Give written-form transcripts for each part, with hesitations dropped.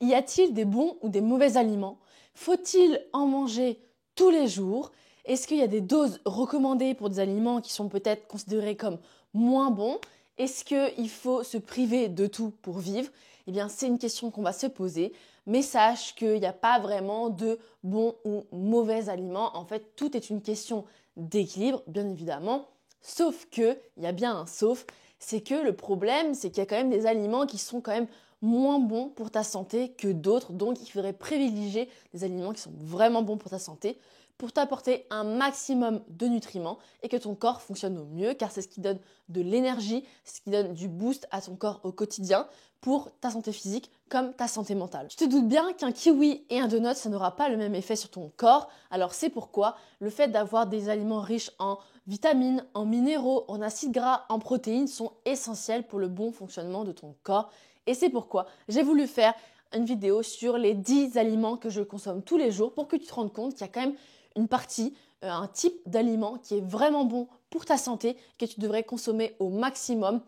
Y a-t-il des bons ou des mauvais aliments? Faut-il en manger tous les jours? Est-ce qu'il y a des doses recommandées pour des aliments qui sont peut-être considérés comme moins bons? Est-ce qu'il faut se priver de tout pour vivre? Eh bien, c'est une question qu'on va se poser, mais sache qu'il n'y a pas vraiment de bons ou mauvais aliments. En fait, tout est une question d'équilibre, bien évidemment, sauf que, il y a bien un sauf, c'est que le problème, c'est qu'il y a quand même des aliments qui sont quand même moins bons pour ta santé que d'autres. Donc, il faudrait privilégier des aliments qui sont vraiment bons pour ta santé pour t'apporter un maximum de nutriments et que ton corps fonctionne au mieux, car c'est ce qui donne de l'énergie, c'est ce qui donne du boost à ton corps au quotidien pour ta santé physique comme ta santé mentale. Tu te doutes bien qu'un kiwi et un donut, ça n'aura pas le même effet sur ton corps. Alors c'est pourquoi le fait d'avoir des aliments riches en vitamines, en minéraux, en acides gras, en protéines sont essentiels pour le bon fonctionnement de ton corps. Et c'est pourquoi j'ai voulu faire une vidéo sur les 10 aliments que je consomme tous les jours pour que tu te rendes compte qu'il y a quand même une partie, un type d'aliment qui est vraiment bon pour ta santé, que tu devrais consommer au maximum,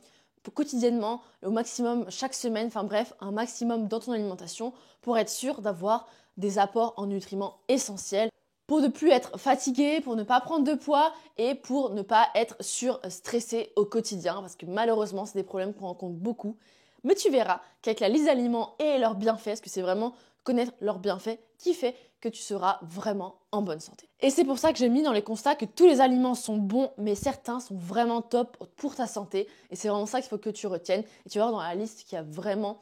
quotidiennement, au maximum chaque semaine, enfin bref, un maximum dans ton alimentation pour être sûr d'avoir des apports en nutriments essentiels pour ne plus être fatigué, pour ne pas prendre de poids et pour ne pas être surstressé au quotidien parce que malheureusement, c'est des problèmes qu'on rencontre beaucoup. Mais tu verras qu'avec la liste d'aliments et leurs bienfaits, parce que c'est vraiment connaître leurs bienfaits qui fait que tu seras vraiment en bonne santé. Et c'est pour ça que j'ai mis dans les constats que tous les aliments sont bons, mais certains sont vraiment top pour ta santé. Et c'est vraiment ça qu'il faut que tu retiennes. Et tu vas voir dans la liste qu'il y a vraiment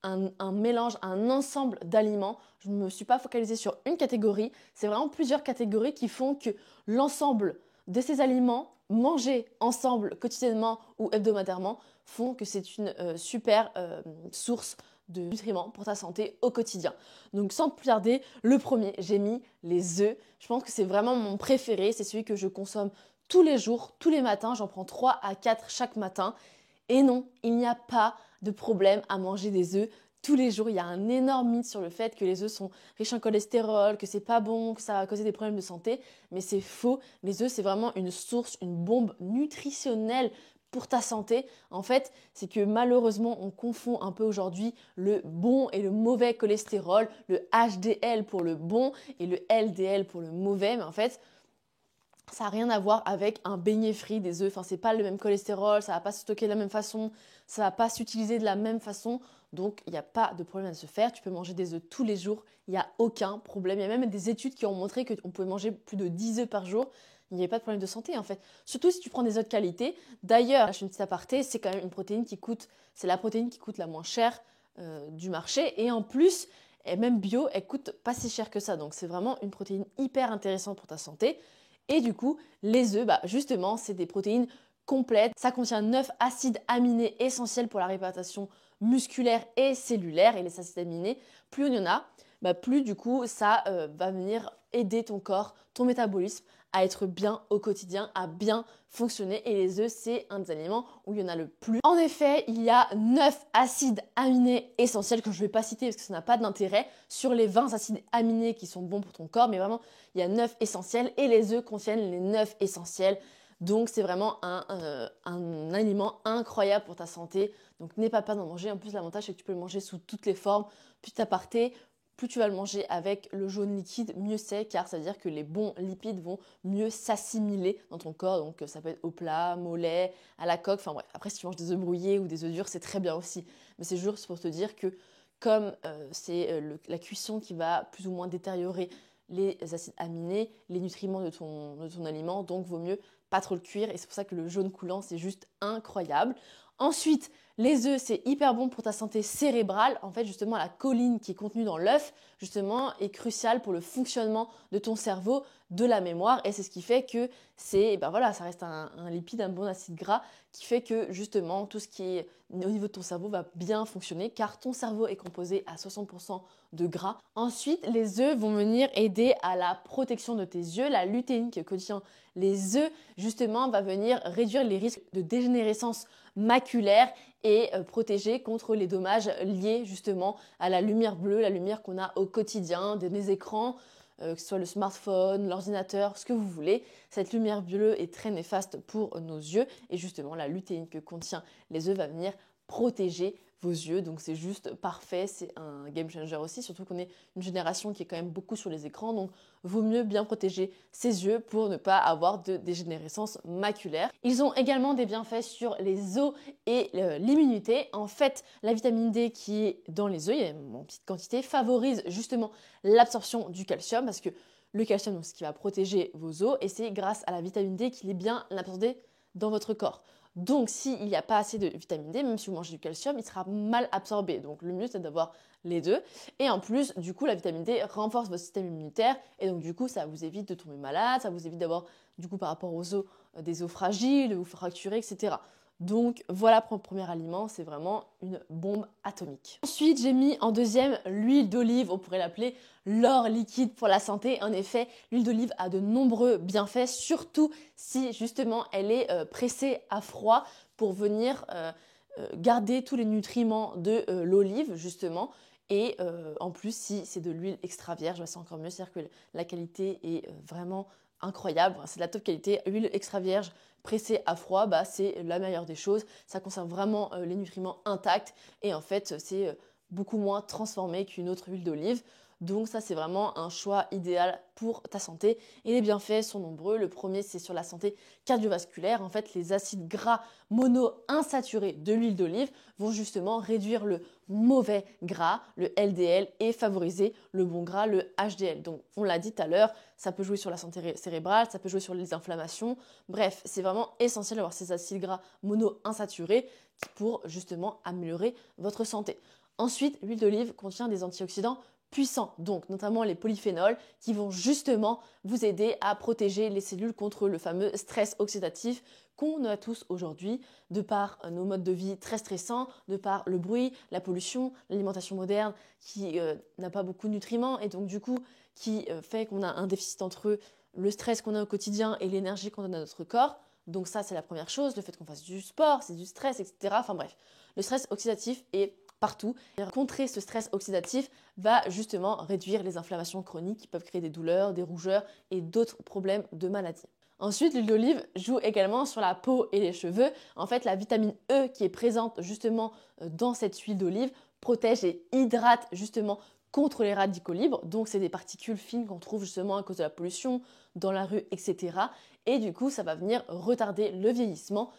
un mélange, un ensemble d'aliments. Je ne me suis pas focalisée sur une catégorie. C'est vraiment plusieurs catégories qui font que l'ensemble de ces aliments, mangés ensemble quotidiennement ou hebdomadairement, font que c'est une super source de nutriments pour ta santé au quotidien. Donc sans plus tarder, le premier, j'ai mis les œufs. Je pense que c'est vraiment mon préféré. C'est celui que je consomme tous les jours, tous les matins. J'en prends 3 à 4 chaque matin. Et non, il n'y a pas de problème à manger des œufs tous les jours. Il y a un énorme mythe sur le fait que les œufs sont riches en cholestérol, que c'est pas bon, que ça va causer des problèmes de santé. Mais c'est faux. Les œufs, c'est vraiment une source, une bombe nutritionnelle pour ta santé. En fait, c'est que malheureusement, on confond un peu aujourd'hui le bon et le mauvais cholestérol, le HDL pour le bon et le LDL pour le mauvais. Mais en fait, ça n'a rien à voir avec un beignet frit des œufs. Enfin, c'est pas le même cholestérol, ça va pas se stocker de la même façon, ça va pas s'utiliser de la même façon. Donc, il n'y a pas de problème à se faire. Tu peux manger des œufs tous les jours, il n'y a aucun problème. Il y a même des études qui ont montré qu'on pouvait manger plus de 10 œufs par jour. Il n'y avait pas de problème de santé en fait. Surtout si tu prends des œufs de qualité. D'ailleurs, je fais une petite aparté, c'est quand même une protéine qui coûte, c'est la protéine qui coûte la moins chère du marché. Et en plus, et même bio, elle coûte pas si cher que ça. Donc, c'est vraiment une protéine hyper intéressante pour ta santé. Et du coup, les œufs, justement, c'est des protéines complètes. Ça contient 9 acides aminés essentiels pour la réparation musculaire et cellulaire. Et les acides aminés, plus il y en a, plus du coup, ça va venir aider ton corps, ton métabolisme à être bien au quotidien, à bien fonctionner. Et les œufs, c'est un des aliments où il y en a le plus. En effet, il y a 9 acides aminés essentiels que je ne vais pas citer parce que ça n'a pas d'intérêt sur les 20 acides aminés qui sont bons pour ton corps. Mais vraiment, il y a 9 essentiels et les œufs contiennent les 9 essentiels. Donc, c'est vraiment un aliment incroyable pour ta santé. Donc, n'aie pas peur d'en manger. En plus, l'avantage, c'est que tu peux le manger sous toutes les formes. Petit aparté, plus tu vas le manger avec le jaune liquide, mieux c'est, car ça veut dire que les bons lipides vont mieux s'assimiler dans ton corps. Donc, ça peut être au plat, au lait, à la coque. Enfin bref, après, si tu manges des œufs brouillés ou des œufs durs, c'est très bien aussi. Mais c'est juste pour te dire que comme c'est la cuisson qui va plus ou moins détériorer les acides aminés, les nutriments de ton aliment, donc vaut mieux pas trop le cuire et c'est pour ça que le jaune coulant c'est juste incroyable. Ensuite, les œufs c'est hyper bon pour ta santé cérébrale. En fait, justement, la choline qui est contenue dans l'œuf, justement, est cruciale pour le fonctionnement de ton cerveau, de la mémoire et c'est ce qui fait que ça reste un lipide, un bon acide gras qui fait que justement tout ce qui est au niveau de ton cerveau va bien fonctionner car ton cerveau est composé à 60% de gras. Ensuite, les œufs vont venir aider à la protection de tes yeux. La lutéine que contient les œufs, justement, va venir réduire les risques de dégénérescence maculaire et protéger contre les dommages liés justement à la lumière bleue, la lumière qu'on a au quotidien, des écrans, que ce soit le smartphone, l'ordinateur, ce que vous voulez. Cette lumière bleue est très néfaste pour nos yeux et justement la lutéine que contient les œufs va venir protéger vos yeux. Donc c'est juste parfait, c'est un game changer aussi, surtout qu'on est une génération qui est quand même beaucoup sur les écrans, donc vaut mieux bien protéger ses yeux pour ne pas avoir de dégénérescence maculaire. Ils ont également des bienfaits sur les os et l'immunité. En fait, la vitamine D qui est dans les œufs, il y a en petite quantité, favorise justement l'absorption du calcium parce que le calcium, donc, ce qui va protéger vos os, et c'est grâce à la vitamine D qu'il est bien absorbé dans votre corps. Donc, s'il n'y a pas assez de vitamine D, même si vous mangez du calcium, il sera mal absorbé. Donc, le mieux, c'est d'avoir les deux. Et en plus, du coup, la vitamine D renforce votre système immunitaire. Et donc, du coup, ça vous évite de tomber malade, ça vous évite d'avoir, du coup, par rapport aux os, des os fragiles, de vous fracturer, etc. Donc voilà pour le premier aliment, c'est vraiment une bombe atomique. Ensuite, j'ai mis en deuxième l'huile d'olive, on pourrait l'appeler l'or liquide pour la santé. En effet, l'huile d'olive a de nombreux bienfaits, surtout si justement elle est pressée à froid pour venir garder tous les nutriments de l'olive justement. Et en plus, si c'est de l'huile extra vierge, c'est encore mieux, c'est-à-dire que la qualité est vraiment incroyable, c'est de la top qualité. Huile extra vierge pressée à froid, c'est la meilleure des choses. Ça conserve vraiment les nutriments intacts et en fait, c'est beaucoup moins transformé qu'une autre huile d'olive. Donc ça, c'est vraiment un choix idéal pour ta santé. Et les bienfaits sont nombreux. Le premier, c'est sur la santé cardiovasculaire. En fait, les acides gras monoinsaturés de l'huile d'olive vont justement réduire le mauvais gras, le LDL, et favoriser le bon gras, le HDL. Donc, on l'a dit tout à l'heure, ça peut jouer sur la santé cérébrale, ça peut jouer sur les inflammations. Bref, c'est vraiment essentiel d'avoir ces acides gras monoinsaturés pour justement améliorer votre santé. Ensuite, l'huile d'olive contient des antioxydants puissants, donc notamment les polyphénols qui vont justement vous aider à protéger les cellules contre le fameux stress oxydatif qu'on a tous aujourd'hui de par nos modes de vie très stressants, de par le bruit, la pollution, l'alimentation moderne qui n'a pas beaucoup de nutriments et donc du coup qui fait qu'on a un déficit entre le stress qu'on a au quotidien et l'énergie qu'on donne à notre corps. Donc ça, c'est la première chose, le fait qu'on fasse du sport, c'est du stress, etc. Enfin bref, le stress oxydatif est partout. Et contrer ce stress oxydatif va justement réduire les inflammations chroniques qui peuvent créer des douleurs, des rougeurs et d'autres problèmes de maladie. Ensuite, l'huile d'olive joue également sur la peau et les cheveux. En fait, la vitamine E qui est présente justement dans cette huile d'olive protège et hydrate justement contre les radicaux libres. Donc, c'est des particules fines qu'on trouve justement à cause de la pollution, dans la rue, etc. Et du coup, ça va venir retarder le vieillissement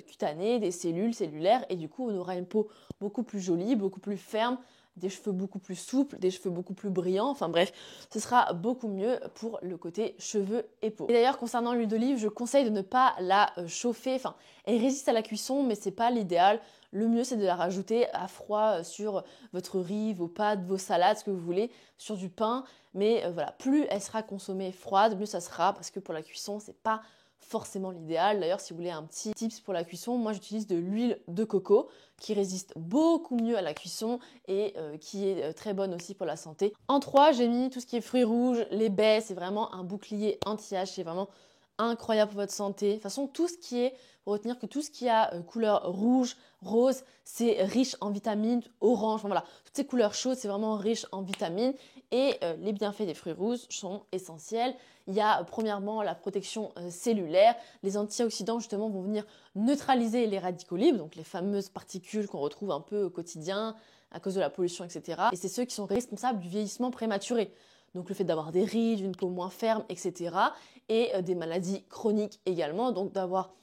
cutané, des cellules, cellulaires. Et du coup, on aura une peau beaucoup plus jolie, beaucoup plus ferme, des cheveux beaucoup plus souples, des cheveux beaucoup plus brillants. Enfin bref, ce sera beaucoup mieux pour le côté cheveux et peau. Et d'ailleurs, concernant l'huile d'olive, je conseille de ne pas la chauffer. Enfin, elle résiste à la cuisson, mais c'est pas l'idéal. Le mieux, c'est de la rajouter à froid sur votre riz, vos pâtes, vos salades, ce que vous voulez, sur du pain. Mais voilà, plus elle sera consommée froide, mieux ça sera parce que pour la cuisson, c'est pas forcément l'idéal. D'ailleurs, si vous voulez un petit tips pour la cuisson, moi j'utilise de l'huile de coco qui résiste beaucoup mieux à la cuisson et qui est très bonne aussi pour la santé. En 3, j'ai mis tout ce qui est fruits rouges, les baies, c'est vraiment un bouclier anti-âge, c'est vraiment incroyable pour votre santé. De toute façon, tout ce qui est, faut retenir que tout ce qui a couleur rouge, rose, c'est riche en vitamines, orange, enfin, voilà, toutes ces couleurs chaudes, c'est vraiment riche en vitamines et les bienfaits des fruits rouges sont essentiels. Il y a premièrement la protection cellulaire. Les antioxydants justement vont venir neutraliser les radicaux libres, donc les fameuses particules qu'on retrouve un peu au quotidien à cause de la pollution, etc. Et c'est ceux qui sont responsables du vieillissement prématuré. Donc le fait d'avoir des rides, une peau moins ferme, etc. Et des maladies chroniques également. Donc d'avoir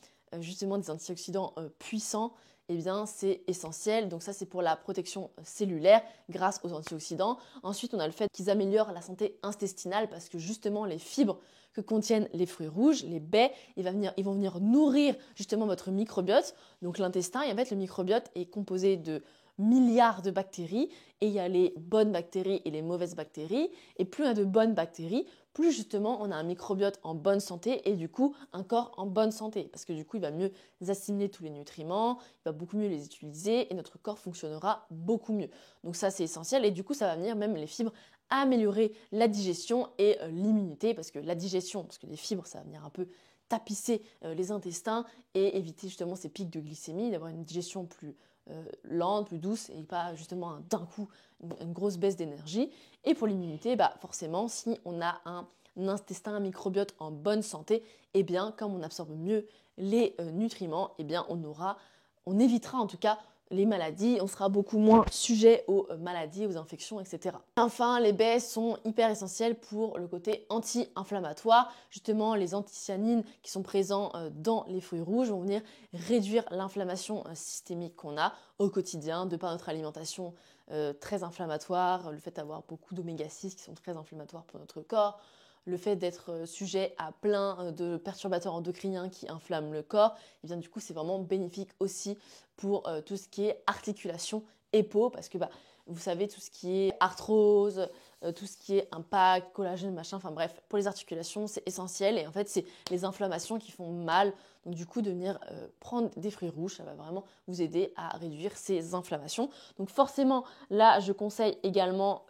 justement des antioxydants puissants, eh bien c'est essentiel. Donc ça c'est pour la protection cellulaire grâce aux antioxydants. Ensuite on a le fait qu'ils améliorent la santé intestinale parce que justement les fibres que contiennent les fruits rouges, les baies, ils vont venir nourrir justement votre microbiote, donc l'intestin. Et en fait le microbiote est composé de milliards de bactéries et il y a les bonnes bactéries et les mauvaises bactéries. Et plus on a de bonnes bactéries, plus justement on a un microbiote en bonne santé et du coup un corps en bonne santé parce que du coup il va mieux assimiler tous les nutriments, il va beaucoup mieux les utiliser et notre corps fonctionnera beaucoup mieux. Donc ça c'est essentiel et du coup ça va venir même les fibres améliorer la digestion et l'immunité parce que la digestion, parce que les fibres ça va venir un peu tapisser les intestins et éviter justement ces pics de glycémie, d'avoir une digestion plus lente, plus douce et pas justement d'un coup une grosse baisse d'énergie. Et pour l'immunité, forcément, si on a un intestin, un microbiote en bonne santé, eh bien, comme on absorbe mieux les nutriments, eh bien, on évitera en tout cas les maladies, on sera beaucoup moins sujet aux maladies, aux infections, etc. Enfin, les baies sont hyper essentielles pour le côté anti-inflammatoire. Justement, les anthocyanines qui sont présents dans les fruits rouges vont venir réduire l'inflammation systémique qu'on a au quotidien de par notre alimentation très inflammatoire, le fait d'avoir beaucoup d'oméga 6 qui sont très inflammatoires pour notre corps, le fait d'être sujet à plein de perturbateurs endocriniens qui inflamment le corps, et bien du coup c'est vraiment bénéfique aussi pour tout ce qui est articulation et peau, parce que vous savez tout ce qui est arthrose, tout ce qui est impact, collagène, machin, enfin bref, pour les articulations c'est essentiel et en fait c'est les inflammations qui font mal, donc du coup de venir prendre des fruits rouges, ça va vraiment vous aider à réduire ces inflammations. Donc forcément là je conseille également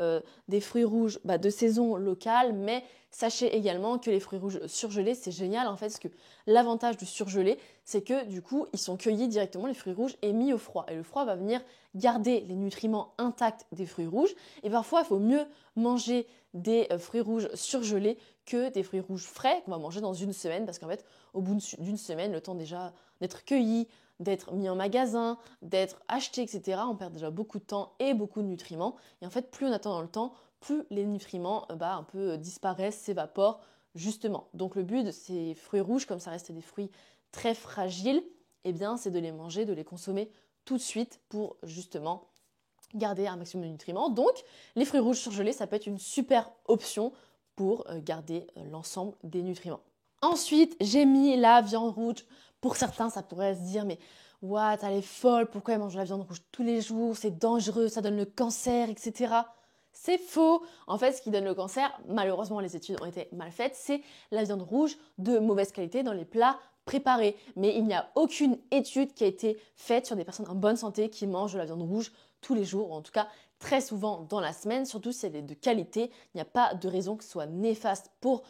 des fruits rouges de saison locale, mais sachez également que les fruits rouges surgelés, c'est génial en fait, parce que l'avantage du surgelé, c'est que du coup, ils sont cueillis directement, les fruits rouges, et mis au froid. Et le froid va venir garder les nutriments intacts des fruits rouges. Et parfois, il faut mieux manger des fruits rouges surgelés que des fruits rouges frais qu'on va manger dans une semaine, parce qu'en fait, au bout d'une semaine, le temps déjà d'être cueilli, d'être mis en magasin, d'être acheté, etc., on perd déjà beaucoup de temps et beaucoup de nutriments. Et en fait, plus on attend dans le temps, plus les nutriments un peu disparaissent, s'évaporent justement. Donc le but de ces fruits rouges, comme ça reste des fruits très fragiles, eh bien c'est de les manger, de les consommer tout de suite pour justement garder un maximum de nutriments. Donc les fruits rouges surgelés, ça peut être une super option pour garder l'ensemble des nutriments. Ensuite, j'ai mis la viande rouge. Pour certains, ça pourrait se dire, mais what, elle est folle, pourquoi elle mange de la viande rouge tous les jours, c'est dangereux, ça donne le cancer, etc. C'est faux. En fait, ce qui donne le cancer, malheureusement les études ont été mal faites, c'est la viande rouge de mauvaise qualité dans les plats préparés. Mais il n'y a aucune étude qui a été faite sur des personnes en bonne santé qui mangent de la viande rouge tous les jours, ou en tout cas très souvent dans la semaine, surtout si elle est de qualité. Il n'y a pas de raison que ce soit néfaste pour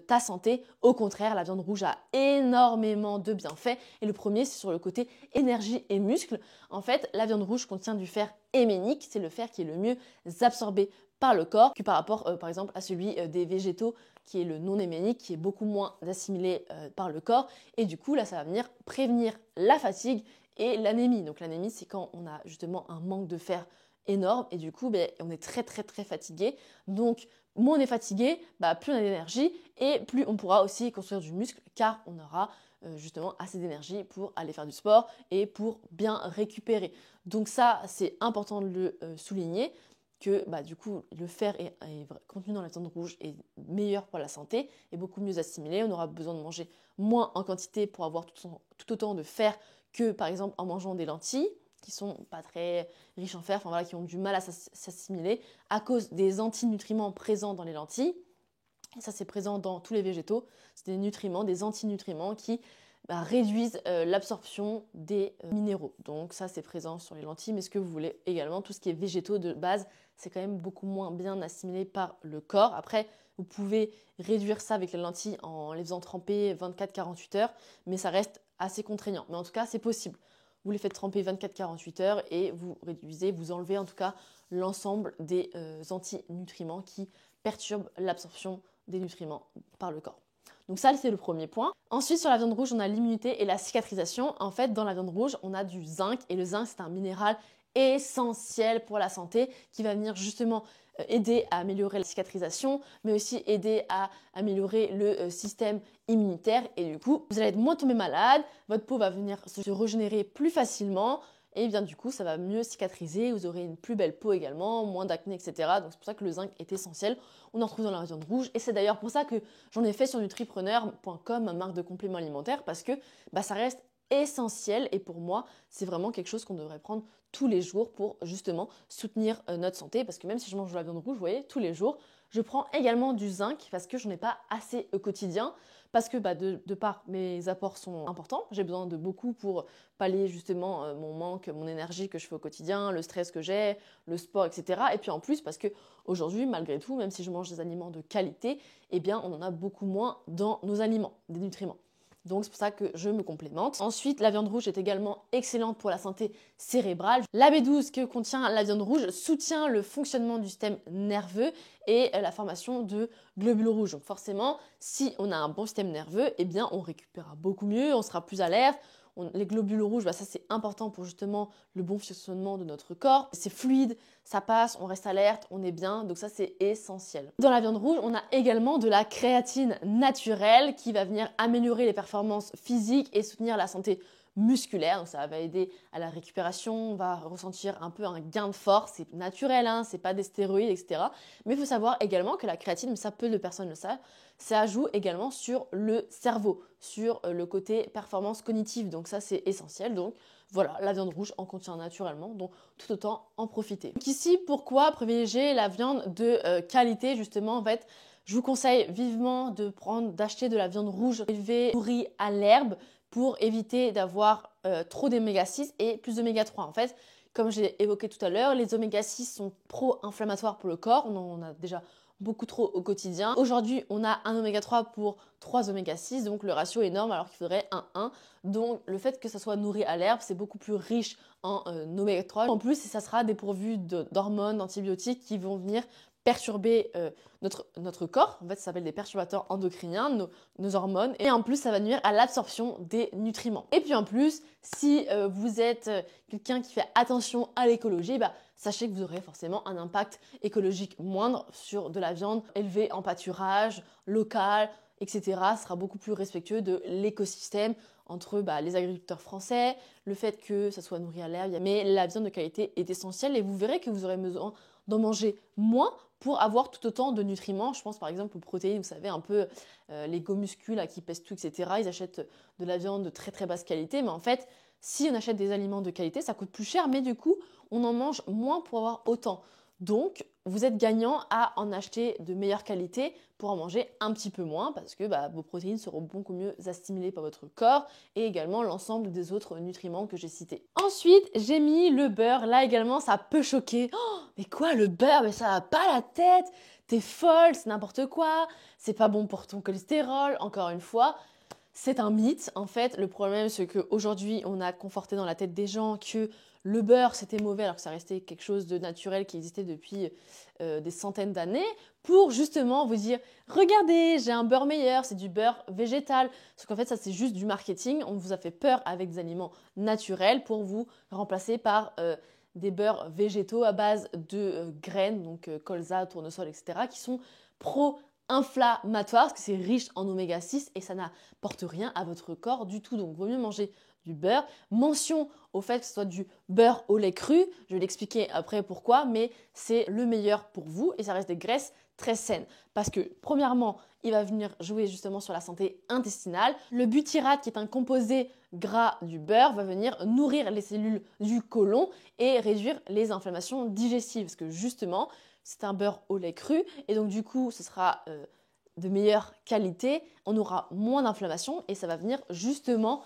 ta santé. Au contraire, la viande rouge a énormément de bienfaits. Et le premier, c'est sur le côté énergie et muscles. En fait, la viande rouge contient du fer héménique, c'est le fer qui est le mieux absorbé par le corps que par rapport par exemple à celui des végétaux qui est le non héménique, qui est beaucoup moins assimilé par le corps. Et du coup, là, ça va venir prévenir la fatigue et l'anémie. Donc l'anémie, c'est quand on a justement un manque de fer énorme et du coup, on est très très très fatigué. Donc moins on est fatigué, plus on a d'énergie et plus on pourra aussi construire du muscle car on aura justement assez d'énergie pour aller faire du sport et pour bien récupérer. Donc ça, c'est important de le souligner que du coup le fer est contenu dans la viande rouge est meilleur pour la santé et beaucoup mieux assimilé. On aura besoin de manger moins en quantité pour avoir tout autant de fer que par exemple en mangeant des lentilles qui sont pas très riches en fer, qui ont du mal à s'assimiler à cause des antinutriments présents dans les lentilles. Et ça, c'est présent dans tous les végétaux. C'est des nutriments, des antinutriments qui réduisent l'absorption des minéraux. Donc ça, c'est présent sur les lentilles, mais ce que vous voulez également, tout ce qui est végétaux de base, c'est quand même beaucoup moins bien assimilé par le corps. Après, vous pouvez réduire ça avec les lentilles en les faisant tremper 24-48 heures, mais ça reste assez contraignant. Mais en tout cas, c'est possible. Vous les faites tremper 24-48 heures et vous réduisez, vous enlevez en tout cas l'ensemble des antinutriments qui perturbent l'absorption des nutriments par le corps. Donc ça, c'est le premier point. Ensuite, sur la viande rouge, on a l'immunité et la cicatrisation. En fait, dans la viande rouge, on a du zinc et le zinc, c'est un minéral essentiel pour la santé qui va venir justement aider à améliorer la cicatrisation, mais aussi aider à améliorer le système immunitaire. Et du coup, vous allez être moins tombé malade, votre peau va venir se régénérer plus facilement. Et bien du coup, ça va mieux cicatriser, vous aurez une plus belle peau également, moins d'acné, etc. Donc c'est pour ça que le zinc est essentiel. On en retrouve dans la viande rouge. Et c'est d'ailleurs pour ça que j'en ai fait sur nutripreneur.com, marque de compléments alimentaires, parce que ça reste essentiel. Et pour moi, c'est vraiment quelque chose qu'on devrait prendre tous les jours pour justement soutenir notre santé. Parce que même si je mange de la viande rouge, vous voyez, tous les jours, je prends également du zinc parce que je n'en ai pas assez au quotidien. Parce que de part, mes apports sont importants. J'ai besoin de beaucoup pour pallier justement mon manque, mon énergie que je fais au quotidien, le stress que j'ai, le sport, etc. Et puis en plus, parce que aujourd'hui, malgré tout, même si je mange des aliments de qualité, on en a beaucoup moins dans nos aliments, des nutriments. Donc c'est pour ça que je me complémente. Ensuite, la viande rouge est également excellente pour la santé cérébrale. La B12 que contient la viande rouge soutient le fonctionnement du système nerveux et la formation de globules rouges. Donc forcément, si on a un bon système nerveux, on récupérera beaucoup mieux, on sera plus alerte, Les globules rouges, ça c'est important pour justement le bon fonctionnement de notre corps. C'est fluide, ça passe, on reste alerte, on est bien, donc ça c'est essentiel. Dans la viande rouge, on a également de la créatine naturelle qui va venir améliorer les performances physiques et soutenir la santé musculaire, donc ça va aider à la récupération, on va ressentir un peu un gain de force, c'est naturel, hein, c'est pas des stéroïdes, etc. Mais il faut savoir également que la créatine, mais ça peu de personnes le savent, ça joue également sur le cerveau, sur le côté performance cognitive, donc ça c'est essentiel. Donc voilà, la viande rouge en contient naturellement, donc tout autant en profiter. Donc ici, pourquoi privilégier la viande de qualité justement? En fait, je vous conseille vivement d'acheter de la viande rouge élevée, nourrie à l'herbe, pour éviter d'avoir trop d'oméga 6 et plus d'oméga 3. En fait, comme j'ai évoqué tout à l'heure, les oméga 6 sont pro-inflammatoires pour le corps. On en a déjà beaucoup trop au quotidien. Aujourd'hui, on a un oméga 3 pour 3 oméga 6, donc le ratio est énorme alors qu'il faudrait un 1. Donc le fait que ça soit nourri à l'herbe, c'est beaucoup plus riche en oméga 3. En plus, ça sera dépourvu d'hormones, d'antibiotiques qui vont venir perturber notre corps. En fait, ça s'appelle des perturbateurs endocriniens, nos hormones. Et en plus, ça va nuire à l'absorption des nutriments. Et puis en plus, si vous êtes quelqu'un qui fait attention à l'écologie, sachez que vous aurez forcément un impact écologique moindre sur de la viande élevée en pâturage, local, etc. Ce sera beaucoup plus respectueux de l'écosystème entre les agriculteurs français, le fait que ça soit nourri à l'herbe. Mais la viande de qualité est essentielle et vous verrez que vous aurez besoin d'en manger moins pour avoir tout autant de nutriments. Je pense par exemple aux protéines, vous savez, un peu les gomuscules qui pèsent tout, etc. Ils achètent de la viande de très très basse qualité, mais en fait, si on achète des aliments de qualité, ça coûte plus cher, mais du coup, on en mange moins pour avoir autant. Donc, vous êtes gagnant à en acheter de meilleure qualité pour en manger un petit peu moins parce que vos protéines seront beaucoup mieux assimilées par votre corps et également l'ensemble des autres nutriments que j'ai cités. Ensuite, j'ai mis le beurre. Là également, ça peut choquer. Oh, mais quoi, le beurre? Mais ça va pas la tête! T'es folle, c'est n'importe quoi. C'est pas bon pour ton cholestérol. Encore une fois, c'est un mythe. En fait, le problème, c'est qu'aujourd'hui, on a conforté dans la tête des gens que le beurre, c'était mauvais alors que ça restait quelque chose de naturel qui existait depuis des centaines d'années pour justement vous dire « Regardez, j'ai un beurre meilleur, c'est du beurre végétal. » Sauf qu'en fait, ça, c'est juste du marketing. On vous a fait peur avec des aliments naturels pour vous remplacer par des beurres végétaux à base de graines, donc colza, tournesol, etc., qui sont pro-inflammatoires parce que c'est riche en oméga 6 et ça n'apporte rien à votre corps du tout. Donc, il vaut mieux manger du beurre. Mention au fait que ce soit du beurre au lait cru. Je vais l'expliquer après pourquoi, mais c'est le meilleur pour vous et ça reste des graisses très saines. Parce que, premièrement, il va venir jouer justement sur la santé intestinale. Le butyrate, qui est un composé gras du beurre, va venir nourrir les cellules du côlon et réduire les inflammations digestives. Parce que justement, c'est un beurre au lait cru et donc du coup, ce sera de meilleure qualité. On aura moins d'inflammation et ça va venir justement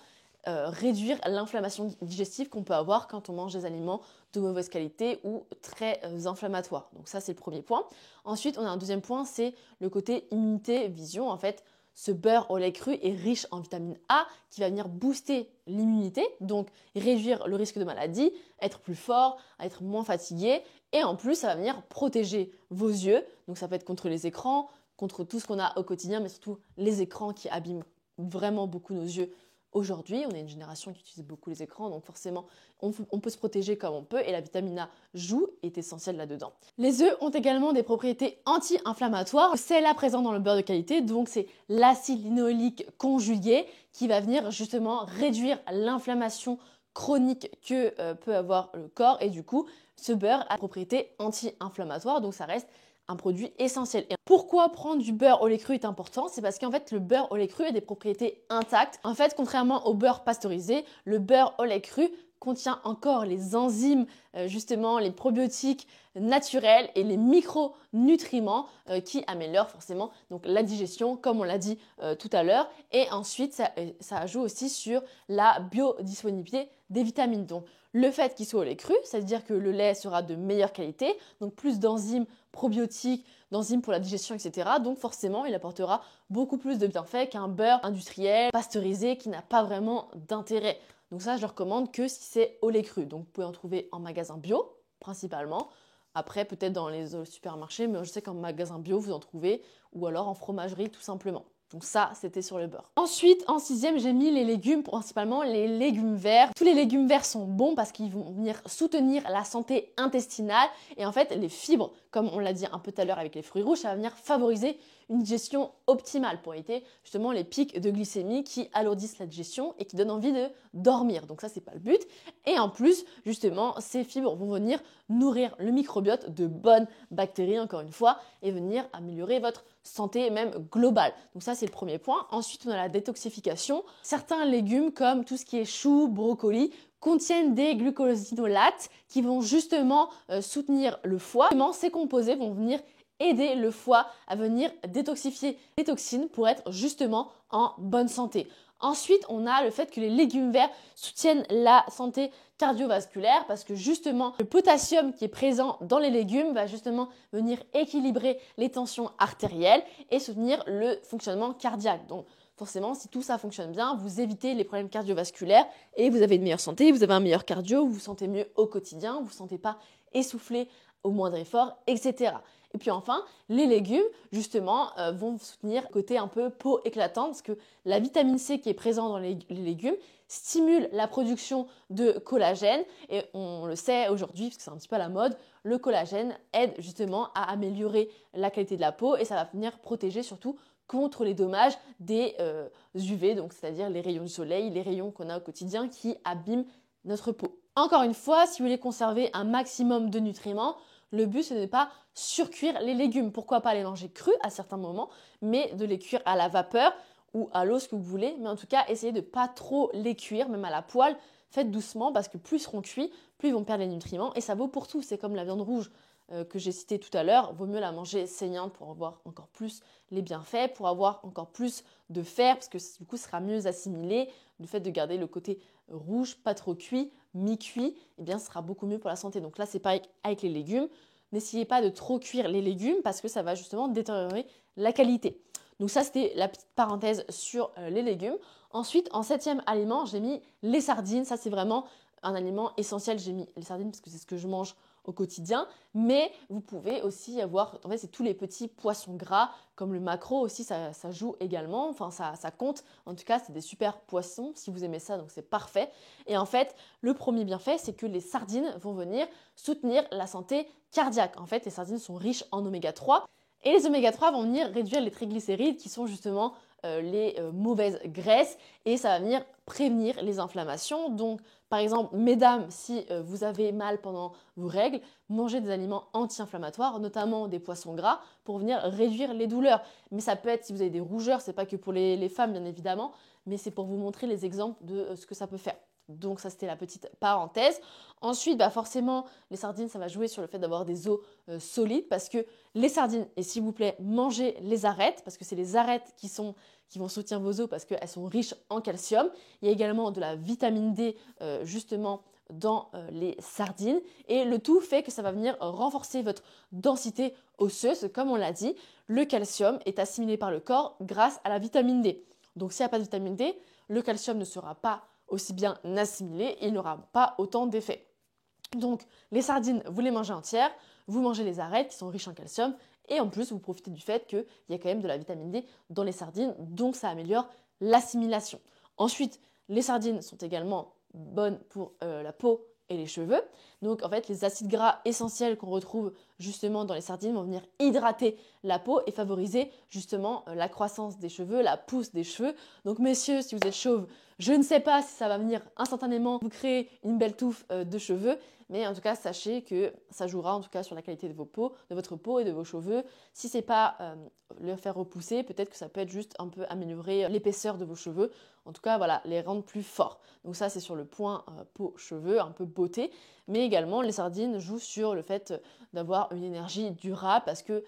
réduire l'inflammation digestive qu'on peut avoir quand on mange des aliments de mauvaise qualité ou très inflammatoires. Donc ça, c'est le premier point. Ensuite, on a un deuxième point, c'est le côté immunité, vision. En fait, ce beurre au lait cru est riche en vitamine A qui va venir booster l'immunité, donc réduire le risque de maladie, être plus fort, être moins fatigué. Et en plus, ça va venir protéger vos yeux. Donc ça peut être contre les écrans, contre tout ce qu'on a au quotidien, mais surtout les écrans qui abîment vraiment beaucoup nos yeux. Aujourd'hui, on est une génération qui utilise beaucoup les écrans, donc forcément, on peut se protéger comme on peut et la vitamine A joue, est essentielle là-dedans. Les œufs ont également des propriétés anti-inflammatoires. C'est là présent dans le beurre de qualité, donc c'est l'acide linoléique conjugué qui va venir justement réduire l'inflammation chronique que peut avoir le corps et du coup, ce beurre a des propriétés anti-inflammatoires, donc ça reste un produit essentiel. Et pourquoi prendre du beurre au lait cru est important? C'est parce qu'en fait, le beurre au lait cru a des propriétés intactes. En fait, contrairement au beurre pasteurisé, le beurre au lait cru contient encore les enzymes, justement les probiotiques naturels et les micronutriments qui améliorent forcément donc, la digestion, comme on l'a dit tout à l'heure. Et ensuite, ça joue aussi sur la biodisponibilité des vitamines. Donc, le fait qu'il soit au lait cru, ça veut dire que le lait sera de meilleure qualité, donc plus d'enzymes probiotiques, d'enzymes pour la digestion, etc. Donc forcément, il apportera beaucoup plus de bienfaits qu'un beurre industriel, pasteurisé, qui n'a pas vraiment d'intérêt. Donc ça, je le recommande que si c'est au lait cru. Donc vous pouvez en trouver en magasin bio, principalement. Après, peut-être dans les supermarchés, mais je sais qu'en magasin bio, vous en trouvez, ou alors en fromagerie, tout simplement. Donc ça, c'était sur le beurre. Ensuite, en sixième, j'ai mis les légumes, principalement les légumes verts. Tous les légumes verts sont bons parce qu'ils vont venir soutenir la santé intestinale. Et en fait, les fibres, comme on l'a dit un peu tout à l'heure avec les fruits rouges, ça va venir favoriser une digestion optimale pour éviter justement les pics de glycémie qui alourdissent la digestion et qui donnent envie de dormir. Donc ça, c'est pas le but. Et en plus, justement, ces fibres vont venir nourrir le microbiote de bonnes bactéries, encore une fois, et venir améliorer votre santé même globale. Donc ça, c'est le premier point. Ensuite, on a la détoxification. Certains légumes, comme tout ce qui est chou, brocoli, contiennent des glucosinolates qui vont justement soutenir le foie. Ces composés vont venir aider le foie à venir détoxifier les toxines pour être justement en bonne santé. Ensuite, on a le fait que les légumes verts soutiennent la santé cardiovasculaire parce que justement, le potassium qui est présent dans les légumes va justement venir équilibrer les tensions artérielles et soutenir le fonctionnement cardiaque. Donc, forcément, si tout ça fonctionne bien, vous évitez les problèmes cardiovasculaires et vous avez une meilleure santé, vous avez un meilleur cardio, vous vous sentez mieux au quotidien, vous ne vous sentez pas essoufflé au moindre effort, etc. Et puis enfin, les légumes, justement, vont soutenir le côté un peu peau éclatante parce que la vitamine C qui est présente dans les légumes stimule la production de collagène. Et on le sait aujourd'hui, parce que c'est un petit peu à la mode, le collagène aide justement à améliorer la qualité de la peau et ça va venir protéger surtout contre les dommages des UV, donc c'est-à-dire les rayons du soleil, les rayons qu'on a au quotidien qui abîment notre peau. Encore une fois, si vous voulez conserver un maximum de nutriments, le but, ce n'est pas surcuire les légumes. Pourquoi pas les manger crus à certains moments, mais de les cuire à la vapeur ou à l'eau, ce que vous voulez. Mais en tout cas, essayez de ne pas trop les cuire, même à la poêle. Faites doucement parce que plus ils seront cuits, plus ils vont perdre les nutriments. Et ça vaut pour tout. C'est comme la viande rouge que j'ai citée tout à l'heure. Vaut mieux la manger saignante pour avoir encore plus les bienfaits, pour avoir encore plus de fer, parce que du coup, ce sera mieux assimilé. Le fait de garder le côté rouge, pas trop cuit, mi-cuit, eh bien, ce sera beaucoup mieux pour la santé. Donc là, c'est pareil avec les légumes. N'essayez pas de trop cuire les légumes parce que ça va justement détériorer la qualité. Donc ça, c'était la petite parenthèse sur les légumes. Ensuite, en septième aliment, j'ai mis les sardines. Ça, c'est vraiment un aliment essentiel. J'ai mis les sardines parce que c'est ce que je mange au quotidien. Mais vous pouvez aussi avoir, en fait, c'est tous les petits poissons gras, comme le maquereau aussi, ça joue également. Enfin, ça compte. En tout cas, c'est des super poissons si vous aimez ça, donc c'est parfait. Et en fait, le premier bienfait, c'est que les sardines vont venir soutenir la santé cardiaque. En fait, les sardines sont riches en oméga 3. Et les oméga 3 vont venir réduire les triglycérides qui sont justement les mauvaises graisses et ça va venir prévenir les inflammations. Donc, par exemple, mesdames, si vous avez mal pendant vos règles, mangez des aliments anti-inflammatoires, notamment des poissons gras, pour venir réduire les douleurs. Mais ça peut être si vous avez des rougeurs, c'est pas que pour les femmes, bien évidemment, mais c'est pour vous montrer les exemples de ce que ça peut faire. Donc ça, c'était la petite parenthèse. Ensuite, forcément, les sardines, ça va jouer sur le fait d'avoir des os solides parce que les sardines, et s'il vous plaît, mangez les arêtes parce que c'est les arêtes qui vont soutenir vos os parce qu'elles sont riches en calcium. Il y a également de la vitamine D justement dans les sardines et le tout fait que ça va venir renforcer votre densité osseuse. Comme on l'a dit, le calcium est assimilé par le corps grâce à la vitamine D. Donc s'il n'y a pas de vitamine D, le calcium ne sera pas aussi bien assimilé, il n'aura pas autant d'effet. Donc les sardines, vous les mangez entières, vous mangez les arêtes qui sont riches en calcium et en plus vous profitez du fait qu'il y a quand même de la vitamine D dans les sardines, donc ça améliore l'assimilation. Ensuite, les sardines sont également bonnes pour la peau et les cheveux. Donc en fait, les acides gras essentiels qu'on retrouve justement dans les sardines vont venir hydrater la peau et favoriser justement la croissance des cheveux, la pousse des cheveux. Donc messieurs, si vous êtes chauve, je ne sais pas si ça va venir instantanément vous créer une belle touffe de cheveux, mais en tout cas, sachez que ça jouera en tout cas sur la qualité de votre peau et de vos cheveux. Si c'est pas le faire repousser, peut-être que ça peut être juste un peu améliorer l'épaisseur de vos cheveux. En tout cas, voilà, les rendre plus forts. Donc ça, c'est sur le point peau-cheveux, un peu beauté. Mais également, les sardines jouent sur le fait d'avoir une énergie durable parce que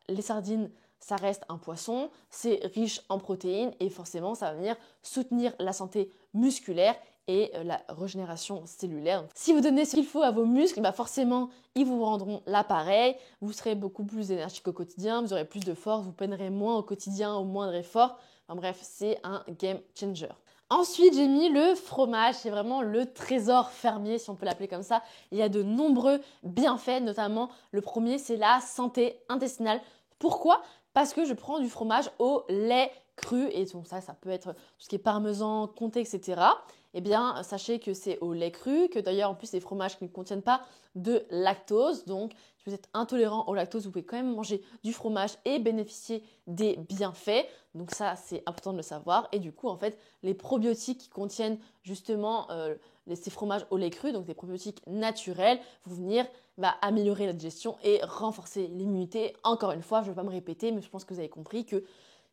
les sardines, ça reste un poisson, c'est riche en protéines et forcément, ça va venir soutenir la santé musculaire et la régénération cellulaire. Donc, si vous donnez ce qu'il faut à vos muscles, forcément, ils vous rendront l'appareil, vous serez beaucoup plus énergique au quotidien, vous aurez plus de force, vous peinerez moins au quotidien, au moindre effort. Enfin bref, c'est un game changer. Ensuite, j'ai mis le fromage, c'est vraiment le trésor fermier, si on peut l'appeler comme ça. Il y a de nombreux bienfaits, notamment le premier, c'est la santé intestinale. Pourquoi ? Parce que je prends du fromage au lait cru, et donc ça peut être tout ce qui est parmesan, comté, etc. Eh bien, sachez que c'est au lait cru, que d'ailleurs, en plus, les fromages qui ne contiennent pas de lactose. Donc, si vous êtes intolérant au lactose, vous pouvez quand même manger du fromage et bénéficier des bienfaits. Donc ça, c'est important de le savoir. Et du coup, en fait, les probiotiques qui contiennent justement ces fromages au lait cru, donc des probiotiques naturels, vont venir améliorer la digestion et renforcer l'immunité. Encore une fois, je ne vais pas me répéter, mais je pense que vous avez compris que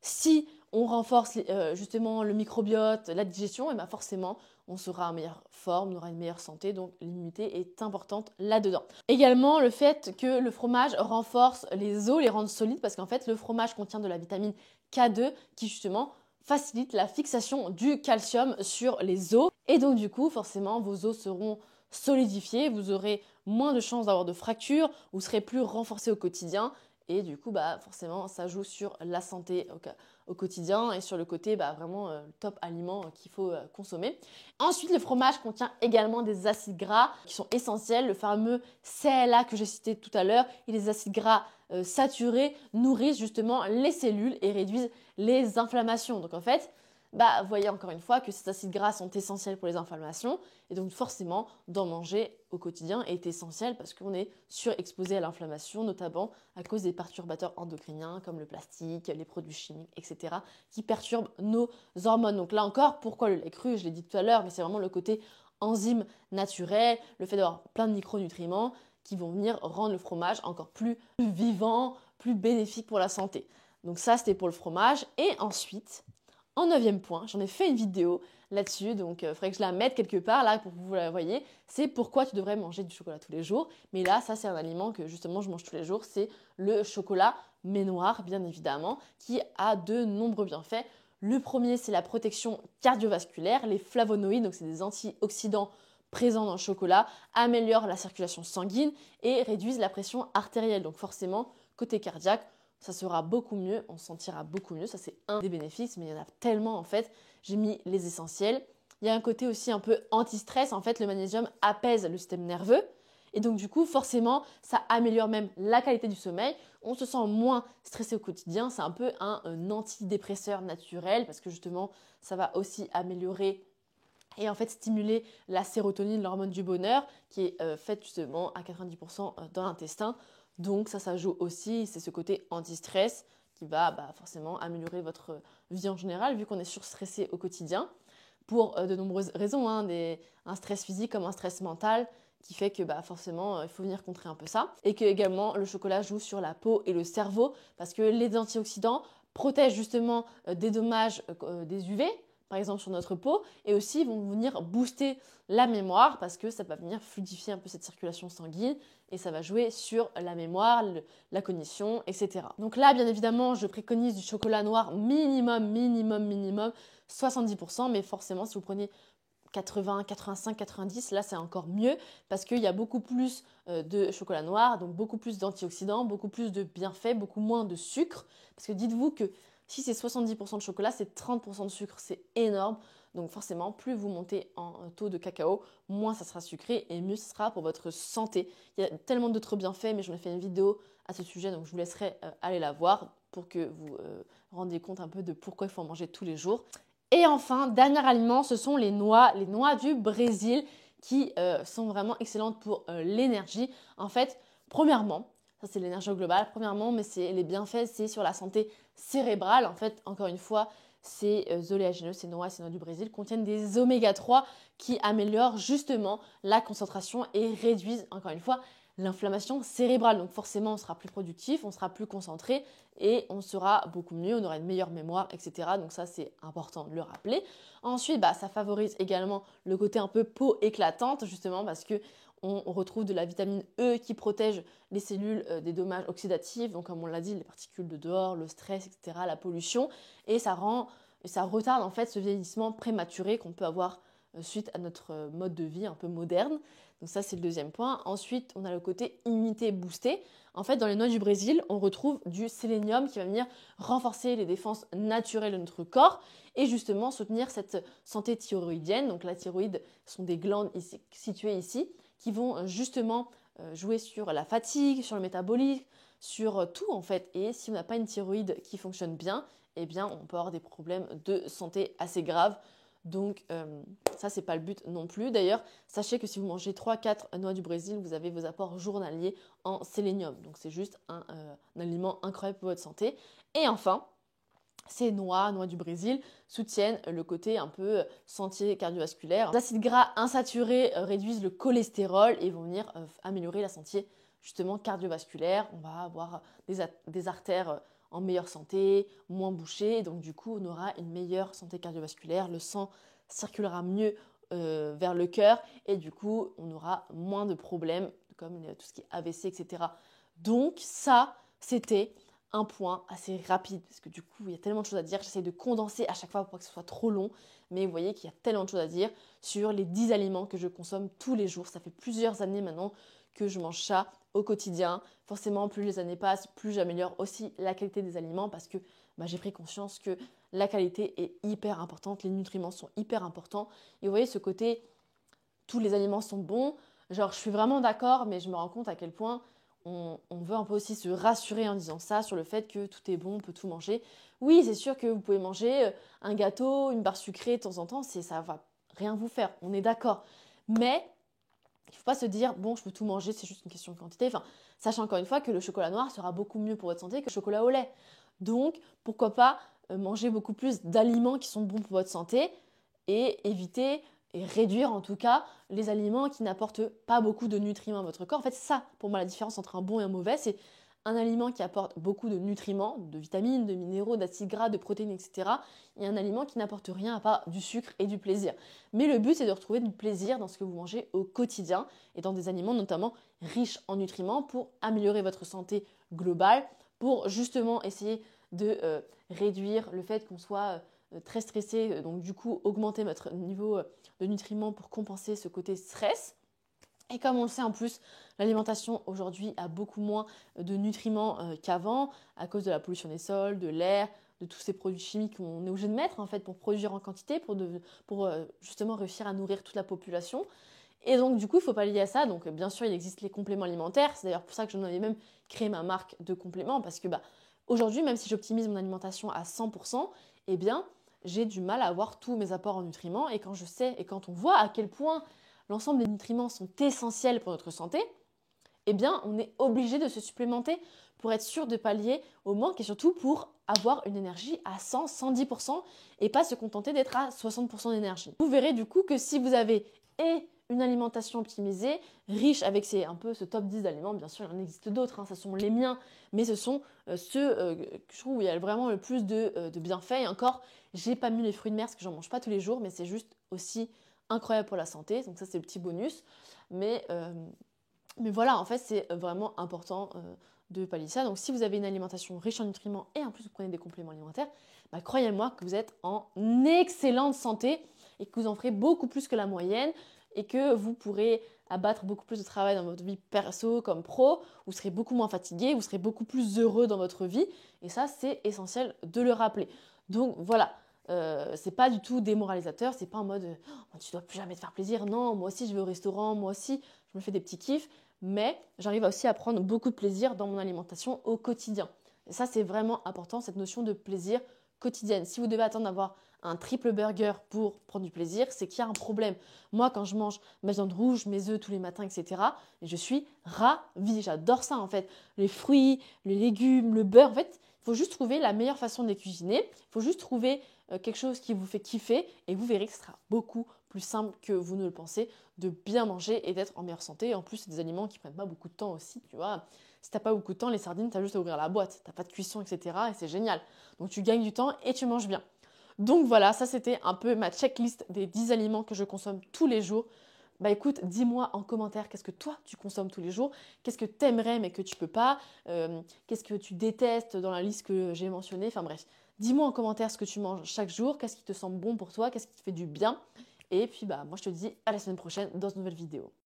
si on renforce justement le microbiote, la digestion, et forcément, on sera en meilleure forme, on aura une meilleure santé. Donc, l'immunité est importante là-dedans. Également, le fait que le fromage renforce les os, les rend solides, parce qu'en fait, le fromage contient de la vitamine K2 qui justement facilite la fixation du calcium sur les os. Et donc, du coup, forcément, vos os seront solidifiés, vous aurez moins de chances d'avoir de fractures, vous serez plus renforcé au quotidien. Et du coup, forcément, ça joue sur la santé au quotidien et sur le côté vraiment top aliment qu'il faut consommer. Ensuite, le fromage contient également des acides gras qui sont essentiels. Le fameux CLA que j'ai cité tout à l'heure et les acides gras saturés nourrissent justement les cellules et réduisent les inflammations. Donc en fait, vous voyez encore une fois que ces acides gras sont essentiels pour les inflammations et donc forcément d'en manger au quotidien est essentiel parce qu'on est surexposé à l'inflammation, notamment à cause des perturbateurs endocriniens comme le plastique, les produits chimiques, etc. qui perturbent nos hormones. Donc là encore, pourquoi le lait cru? Je l'ai dit tout à l'heure, mais c'est vraiment le côté enzyme naturel, le fait d'avoir plein de micronutriments qui vont venir rendre le fromage encore plus vivant, plus bénéfique pour la santé. Donc ça, c'était pour le fromage. Et ensuite, en 9e point, j'en ai fait une vidéo là-dessus, donc il faudrait que je la mette quelque part là pour que vous la voyez. C'est pourquoi tu devrais manger du chocolat tous les jours. Mais là, ça c'est un aliment que justement je mange tous les jours, c'est le chocolat mais noir, bien évidemment, qui a de nombreux bienfaits. Le premier, c'est la protection cardiovasculaire. Les flavonoïdes, donc c'est des antioxydants présents dans le chocolat, améliorent la circulation sanguine et réduisent la pression artérielle. Donc forcément, côté cardiaque, ça sera beaucoup mieux, on se sentira beaucoup mieux. Ça, c'est un des bénéfices, mais il y en a tellement en fait. J'ai mis les essentiels. Il y a un côté aussi un peu anti-stress. En fait, le magnésium apaise le système nerveux. Et donc, du coup, forcément, ça améliore même la qualité du sommeil. On se sent moins stressé au quotidien. C'est un peu un antidépresseur naturel parce que justement, ça va aussi améliorer et en fait stimuler la sérotonine, l'hormone du bonheur, qui est faite justement à 90% dans l'intestin. Donc ça joue aussi, c'est ce côté anti-stress qui va forcément améliorer votre vie en général, vu qu'on est surstressé au quotidien, pour de nombreuses raisons, un stress physique comme un stress mental, qui fait que forcément il faut venir contrer un peu ça. Et que également le chocolat joue sur la peau et le cerveau, parce que les antioxydants protègent justement des dommages des UV, par exemple sur notre peau, et aussi vont venir booster la mémoire parce que ça va venir fluidifier un peu cette circulation sanguine et ça va jouer sur la mémoire, la cognition, etc. Donc là, bien évidemment, je préconise du chocolat noir minimum 70%, mais forcément, si vous prenez 80, 85, 90, là c'est encore mieux parce qu'il y a beaucoup plus de chocolat noir, donc beaucoup plus d'antioxydants, beaucoup plus de bienfaits, beaucoup moins de sucre. Parce que dites-vous que si c'est 70% de chocolat, c'est 30% de sucre, c'est énorme. Donc forcément, plus vous montez en taux de cacao, moins ça sera sucré et mieux ce sera pour votre santé. Il y a tellement d'autres bienfaits, mais j'en ai fait une vidéo à ce sujet, donc je vous laisserai aller la voir pour que vous rendiez compte un peu de pourquoi il faut en manger tous les jours. Et enfin, dernier aliment, ce sont les noix du Brésil qui sont vraiment excellentes pour l'énergie. En fait, premièrement, ça c'est l'énergie au global, premièrement, mais c'est les bienfaits, c'est sur la santé cérébrale. En fait, encore une fois, ces oléagineux, ces noix du Brésil contiennent des oméga 3 qui améliorent justement la concentration et réduisent, encore une fois, l'inflammation cérébrale. Donc forcément, on sera plus productif, on sera plus concentré et on sera beaucoup mieux, on aura une meilleure mémoire, etc. Donc ça, c'est important de le rappeler. Ensuite, ça favorise également le côté un peu peau éclatante, justement parce que on retrouve de la vitamine E qui protège les cellules des dommages oxydatifs, donc comme on l'a dit, les particules de dehors, le stress, etc., la pollution, et ça retarde en fait ce vieillissement prématuré qu'on peut avoir suite à notre mode de vie un peu moderne. Donc ça, c'est le deuxième point. Ensuite, on a le côté immunité boostée. En fait, dans les noix du Brésil, on retrouve du sélénium qui va venir renforcer les défenses naturelles de notre corps et justement soutenir cette santé thyroïdienne. Donc la thyroïde sont des glandes situées ici qui vont justement jouer sur la fatigue, sur le métabolisme, sur tout en fait. Et si on n'a pas une thyroïde qui fonctionne bien, eh bien, on peut avoir des problèmes de santé assez graves. Donc, ça, c'est pas le but non plus. D'ailleurs, sachez que si vous mangez 3-4 noix du Brésil, vous avez vos apports journaliers en sélénium. Donc, c'est juste un aliment incroyable pour votre santé. Et enfin, ces noix du Brésil, soutiennent le côté un peu santé cardiovasculaire. Les acides gras insaturés réduisent le cholestérol et vont venir améliorer la santé justement cardiovasculaire. On va avoir des artères en meilleure santé, moins bouchées, donc du coup on aura une meilleure santé cardiovasculaire, le sang circulera mieux vers le cœur et du coup on aura moins de problèmes comme tout ce qui est AVC, etc. Donc ça, c'était un point assez rapide parce que du coup il y a tellement de choses à dire, j'essaie de condenser à chaque fois pour pas que ce soit trop long, mais vous voyez qu'il y a tellement de choses à dire sur les 10 aliments que je consomme tous les jours. Ça fait plusieurs années maintenant que je mange ça au quotidien. Forcément, plus les années passent, plus j'améliore aussi la qualité des aliments parce que j'ai pris conscience que la qualité est hyper importante, les nutriments sont hyper importants. Et vous voyez ce côté, tous les aliments sont bons. Genre, je suis vraiment d'accord, mais je me rends compte à quel point on veut un peu aussi se rassurer en disant ça sur le fait que tout est bon, on peut tout manger. Oui, c'est sûr que vous pouvez manger un gâteau, une barre sucrée de temps en temps, ça va rien vous faire, on est d'accord. Mais il ne faut pas se dire, bon, je peux tout manger, c'est juste une question de quantité. Enfin, sachant encore une fois que le chocolat noir sera beaucoup mieux pour votre santé que le chocolat au lait. Donc, pourquoi pas manger beaucoup plus d'aliments qui sont bons pour votre santé et éviter et réduire en tout cas les aliments qui n'apportent pas beaucoup de nutriments à votre corps. En fait, c'est ça, pour moi, la différence entre un bon et un mauvais, c'est un aliment qui apporte beaucoup de nutriments, de vitamines, de minéraux, d'acides gras, de protéines, etc. Et un aliment qui n'apporte rien à part du sucre et du plaisir. Mais le but, c'est de retrouver du plaisir dans ce que vous mangez au quotidien et dans des aliments notamment riches en nutriments pour améliorer votre santé globale, pour justement essayer de réduire le fait qu'on soit très stressé, donc du coup augmenter votre niveau de nutriments pour compenser ce côté stress. Et comme on le sait en plus, l'alimentation aujourd'hui a beaucoup moins de nutriments qu'avant à cause de la pollution des sols, de l'air, de tous ces produits chimiques qu'on est obligé de mettre en fait pour produire en quantité, pour justement réussir à nourrir toute la population. Et donc du coup, il ne faut pas lier à ça. Donc bien sûr, il existe les compléments alimentaires. C'est d'ailleurs pour ça que j'en avais même créé ma marque de compléments parce que aujourd'hui, même si j'optimise mon alimentation à 100%, eh bien, j'ai du mal à avoir tous mes apports en nutriments. Et quand je sais et quand on voit à quel point l'ensemble des nutriments sont essentiels pour notre santé, eh bien, on est obligé de se supplémenter pour être sûr de pallier au manque et surtout pour avoir une énergie à 100, 110% et pas se contenter d'être à 60% d'énergie. Vous verrez du coup que si vous avez une alimentation optimisée, riche avec ce top 10 d'aliments, bien sûr, il en existe d'autres, hein, ce sont les miens, mais ce sont ceux que je trouve où il y a vraiment le plus de bienfaits. Et encore, j'ai pas mis les fruits de mer parce que j'en mange pas tous les jours, mais c'est juste aussi incroyable pour la santé. Donc ça, c'est le petit bonus. Mais voilà, en fait, c'est vraiment important de pallier ça. Donc si vous avez une alimentation riche en nutriments et en plus vous prenez des compléments alimentaires, croyez-moi que vous êtes en excellente santé et que vous en ferez beaucoup plus que la moyenne et que vous pourrez abattre beaucoup plus de travail dans votre vie perso comme pro, vous serez beaucoup moins fatigué, vous serez beaucoup plus heureux dans votre vie et ça, c'est essentiel de le rappeler. Donc voilà, c'est pas du tout démoralisateur, c'est pas en mode tu dois plus jamais te faire plaisir. Non, moi aussi je vais au restaurant, moi aussi je me fais des petits kiffs, mais j'arrive aussi à prendre beaucoup de plaisir dans mon alimentation au quotidien. Et ça, c'est vraiment important, cette notion de plaisir quotidienne. Si vous devez attendre d'avoir un triple burger pour prendre du plaisir, c'est qu'il y a un problème. Moi, quand je mange ma viande rouge, mes œufs tous les matins, etc., je suis ravie. J'adore ça en fait. Les fruits, les légumes, le beurre, en fait, il faut juste trouver la meilleure façon de les cuisiner. Il faut juste trouver quelque chose qui vous fait kiffer et vous verrez que ce sera beaucoup plus simple que vous ne le pensez de bien manger et d'être en meilleure santé. Et en plus, c'est des aliments qui prennent pas beaucoup de temps aussi, tu vois. Si t'as pas beaucoup de temps, les sardines, tu as juste à ouvrir la boîte. T'as pas de cuisson, etc. Et c'est génial. Donc tu gagnes du temps et tu manges bien. Donc voilà, ça c'était un peu ma checklist des 10 aliments que je consomme tous les jours. Écoute, dis-moi en commentaire qu'est-ce que toi tu consommes tous les jours, qu'est-ce que tu aimerais mais que tu peux pas, qu'est-ce que tu détestes dans la liste que j'ai mentionnée, enfin bref. Dis-moi en commentaire ce que tu manges chaque jour, qu'est-ce qui te semble bon pour toi, qu'est-ce qui te fait du bien. Et puis moi je te dis à la semaine prochaine dans une nouvelle vidéo.